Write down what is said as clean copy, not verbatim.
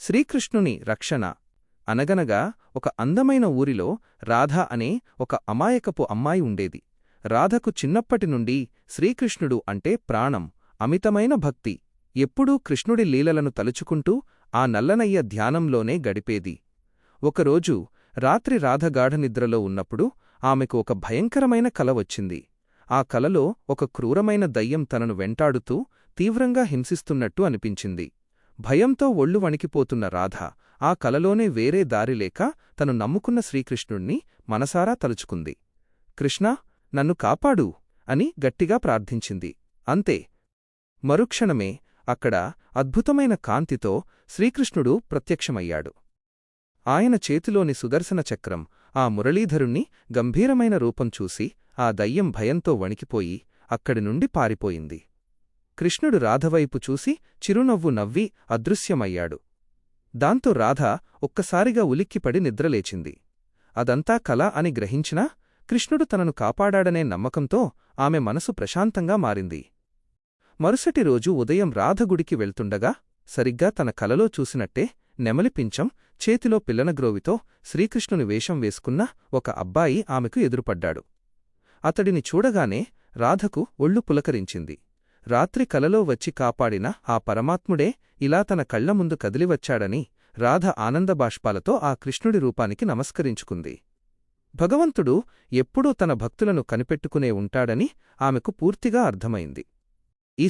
శ్రీకృష్ణుని రక్షణ. అనగనగా ఒక అందమైన ఊరిలో రాధ అనే ఒక అమాయకపు అమ్మాయి ఉండేది. రాధకు చిన్నప్పటినుండి శ్రీకృష్ణుడు అంటే ప్రాణం, అమితమైన భక్తి. ఎప్పుడూ కృష్ణుడి లీలలను తలుచుకుంటూ ఆ నల్లనయ్య ధ్యానంలోనే గడిపేది. ఒకరోజు రాత్రి రాధ గాఢనిద్రలో ఉన్నప్పుడు ఆమెకు ఒక భయంకరమైన కల వచ్చింది. ఆ కలలో ఒక క్రూరమైన దయ్యం తనను వెంటాడుతూ తీవ్రంగా హింసిస్తున్నట్టు అనిపించింది. భయంతో ఒళ్ళు వణికిపోతున్న రాధ ఆ కలలోనే వేరే దారిలేక తను నమ్ముకున్న శ్రీకృష్ణుణ్ణి మనసారా తలుచుకుంది. కృష్ణా, నన్ను కాపాడు అని గట్టిగా ప్రార్థించింది. అంతే, మరుక్షణమే అక్కడ అద్భుతమైన కాంతితో శ్రీకృష్ణుడు ప్రత్యక్షమయ్యాడు. ఆయన చేతిలోని సుదర్శన చక్రం, ఆ మురళీధరుణ్ణి గంభీరమైన రూపం చూసి ఆ దయ్యం భయంతో వణికిపోయి అక్కడి నుండి పారిపోయింది. కృష్ణుడు రాధవైపు చూసి చిరునవ్వు నవ్వి అదృశ్యమయ్యాడు. దాంతో రాధ ఒక్కసారిగా ఉలిక్కిపడి నిద్రలేచింది. అదంతా కల అని గ్రహించినా కృష్ణుడు తనను కాపాడాడనే నమ్మకంతో ఆమె మనసు ప్రశాంతంగా మారింది. మరుసటి రోజు ఉదయం రాధ గుడికి వెళ్తుండగా సరిగ్గా తన కలలో చూసినట్టే నెమలి పించం చేతిలో పిల్లనగ్రోవితో శ్రీకృష్ణుని వేషం వేసుకున్న ఒక అబ్బాయి ఆమెకు ఎదురుపడ్డాడు. అతడిని చూడగానే రాధకు ఒళ్ళు పులకరించింది. రాత్రి కలలో వచ్చి కాపాడిన ఆ పరమాత్ముడే ఇలా తన కళ్లముందు కదిలివచ్చాడని రాధ ఆనందబాష్పాలతో ఆ కృష్ణుడి రూపానికి నమస్కరించుకుంది. భగవంతుడు ఎప్పుడూ తన భక్తులను కనిపెట్టుకునే ఉంటాడని ఆమెకు పూర్తిగా అర్థమైంది. ఈ